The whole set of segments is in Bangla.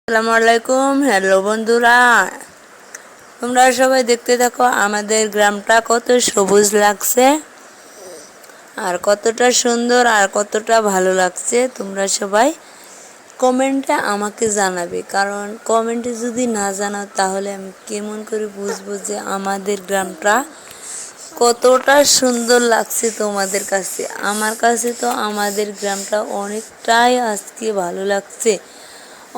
আসসালামু আলাইকুম। হ্যালো বন্ধুরা, তোমরা সবাই দেখতে থাকো আমাদের গ্রামটা কত সবুজ লাগছে আর কতটা সুন্দর আর কতটা ভালো লাগছে। তোমরা সবাই কমেন্টে আমাকে জানাবে, কারণ কমেন্টে যদি না জানাও তাহলে আমি কেমন করে বুঝবো যে আমাদের গ্রামটা কতটা সুন্দর লাগছে তোমাদের কাছে। আমার কাছে তো আমাদের গ্রামটা অনেকটাই আজকে ভালো লাগছে,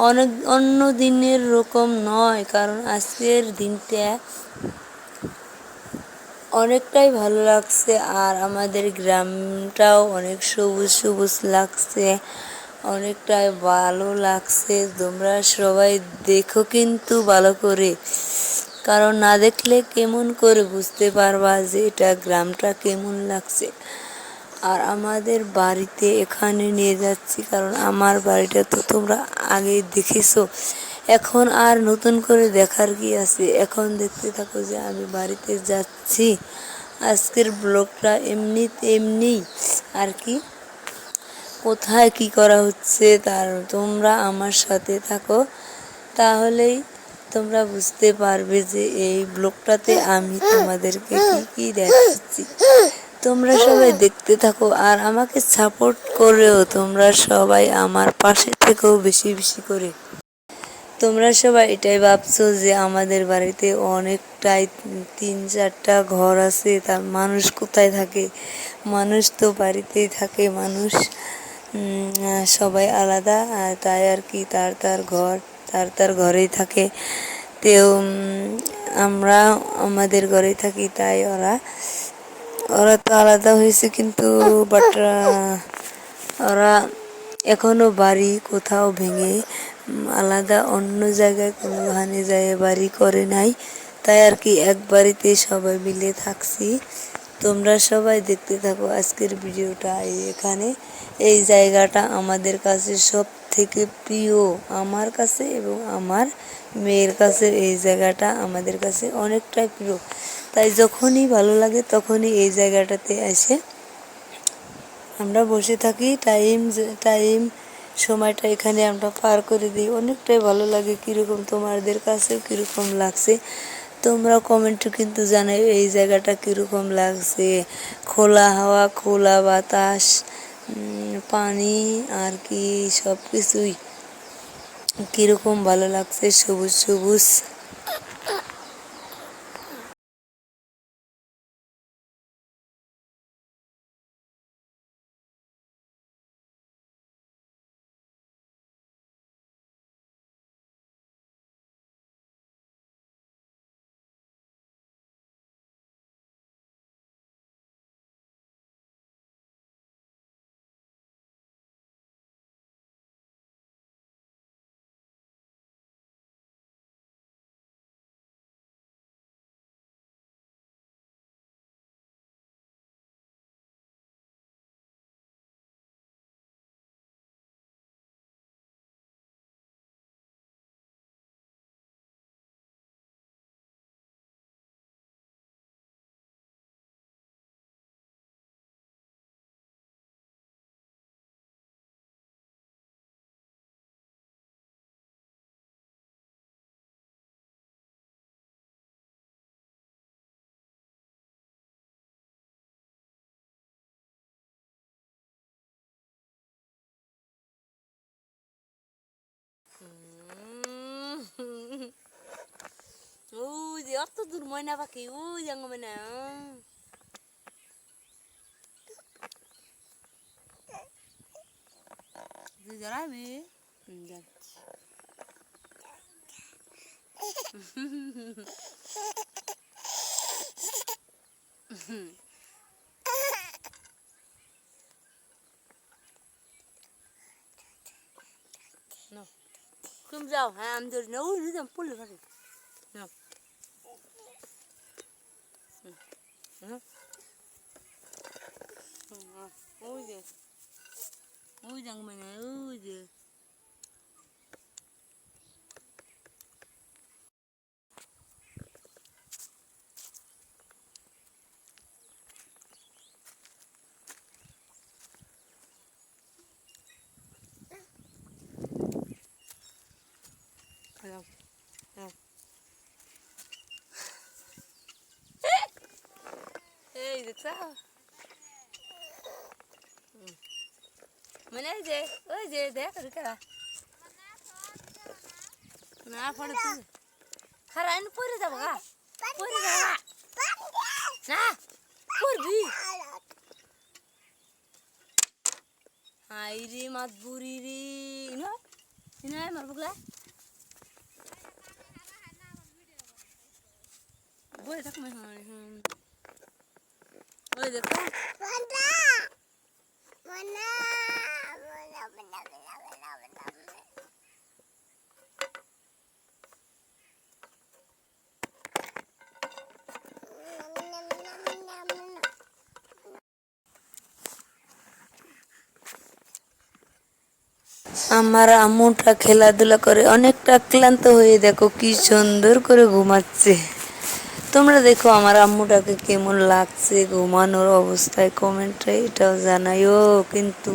অনেক অন্য দিনের রকম নয়, কারণ আজকের দিনটা অনেকটাই ভালো লাগছে। আর আমাদের গ্রামটাও অনেক সবুজ সবুজ লাগছে, অনেকটাই ভালো লাগছে। তোমরা সবাই দেখো কিন্তু ভালো করে, কারণ না দেখলে কেমন করে বুঝতে পারবা যে এটা গ্রামটা কেমন লাগছে। আর আমাদের বাড়িতে এখানে নিয়ে যাচ্ছি, কারণ আমার বাড়িটা তো তোমরা আগে দেখেছো, এখন আর নতুন করে দেখার কি আছে। এখন দেখতে থাকো যে আমি বাড়িতে যাচ্ছি। আজকের ব্লগটা এমনি আর কি, কোথায় কি করা হচ্ছে তার তোমরা আমার সাথে থাকো, তাহলেই তোমরা বুঝতে পারবে যে এই ব্লগটাতে আমি তোমাদেরকে কি কি দেখাচ্ছি। তোমরা সবাই দেখতে থাকো আর আমাকে সাপোর্ট করেও, তোমরা সবাই আমার পাশে থেকেও বেশি বেশি করে। তোমরা সবাই এটাই ভাবছো যে আমাদের বাড়িতে অনেকটাই 3-4টা ঘর আছে, তার মানুষ কোথায় থাকে? মানুষ তো বাড়িতেই থাকে, মানুষ সবাই আলাদা, আর তাই আর কি, তার তার ঘর, তার তার ঘরেই থাকে। তেও আমরা আমাদের ঘরেই থাকি, তাই ওরা ওরা তো আলাদা হয়েছে, কিন্তু বাট ওরা এখনো বাড়ি কোথাও ভেঙে আলাদা অন্য জায়গায় কোনোখানে যায় বাড়ি করে নাই, তাই আর কি এক বাড়িতে সবাই মিলে থাকছি। তোমরা সবাই দেখতে থাকো আজকের ভিডিওটা। এখানে এই জায়গাটা আমাদের কাছে সব থেকে প্রিয়, আমার কাছে এবং আমার মেয়ের কাছে এই জায়গাটা আমাদের কাছে অনেকটাই প্রিয়। তাই যখনই ভালো লাগে তখনই এই জায়গাটাতে এসে আমরা বসে থাকি, টাইম সময়টা এখানে আমরা পার করে দিই। অনেকটাই ভালো লাগে। কীরকম তোমাদের কাছেও কীরকম লাগছে তোমরা কমেন্টে কিন্তু জানাই এই জায়গাটা কীরকম লাগছে। খোলা হাওয়া, খোলা বাতাস, পানি আর কি সব কিছুই কীরকম ভালো লাগছে, সবুজ সবুজ। ওই যে অত দূর ময়না পাখি, ওই যে ময়না জানাবি তুমি যাও। হ্যাঁ আমি ধরি না, ওই পড়লে পারি না। ওই যে ওই যে মানে ওই যে খালাম হ্যাঁ এই দেখছ মানে ওই যে দেখ রিকা না পড়ে তুই খারা আইন পড়ে যাবো গা পড়ে যাবো না পড়বি হাই রে মাত বুড়ি রে নয় মারবুকলা বই থাক মে হয় ওই দেখো আমার আম্মুটা খেলাধুলা করে অনেকটা ক্লান্ত হয়ে দেখো কি সুন্দর করে ঘুমাচ্ছে তোমরা দেখো আমার আম্মুটাকে কেমন লাগছে ঘুমানোর অবস্থায় কমেন্টে এটাও জানাইও কিন্তু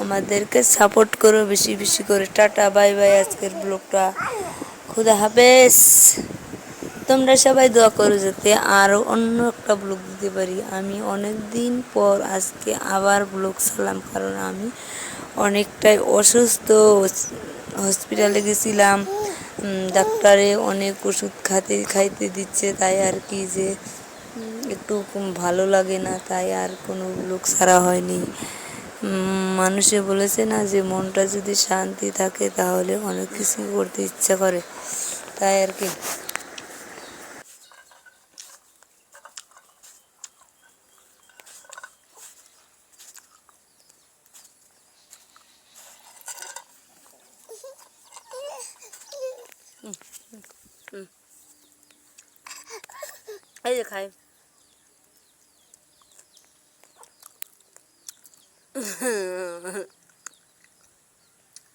আমাদেরকে সাপোর্ট করো বেশি বেশি করে টাটা বাই বাই আজকের ব্লগটা খুদা হাফেজ তোমরা সবাই দোয়া করো যাতে আরও অন্য একটা ব্লগ দিতে পারি আমি অনেক দিন পর আজকে আবার ব্লগ ছাড়লাম কারণ আমি অনেকটাই অসুস্থ হসপিটালে গেছিলাম ডাক্তারে অনেক ওষুধ খাইতে দিচ্ছে তাই আর কি যে একটু ভালো লাগে না তাই আর কোনো ব্লগ ছাড়া হয়নি মানুষে বলেছে না যে মনটা যদি শান্তি থাকে তাহলে অনেক কিছু করতে ইচ্ছা করে তাই আর কি এই যে খাই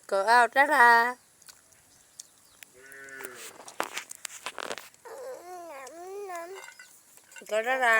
có ao trát ra có trát ra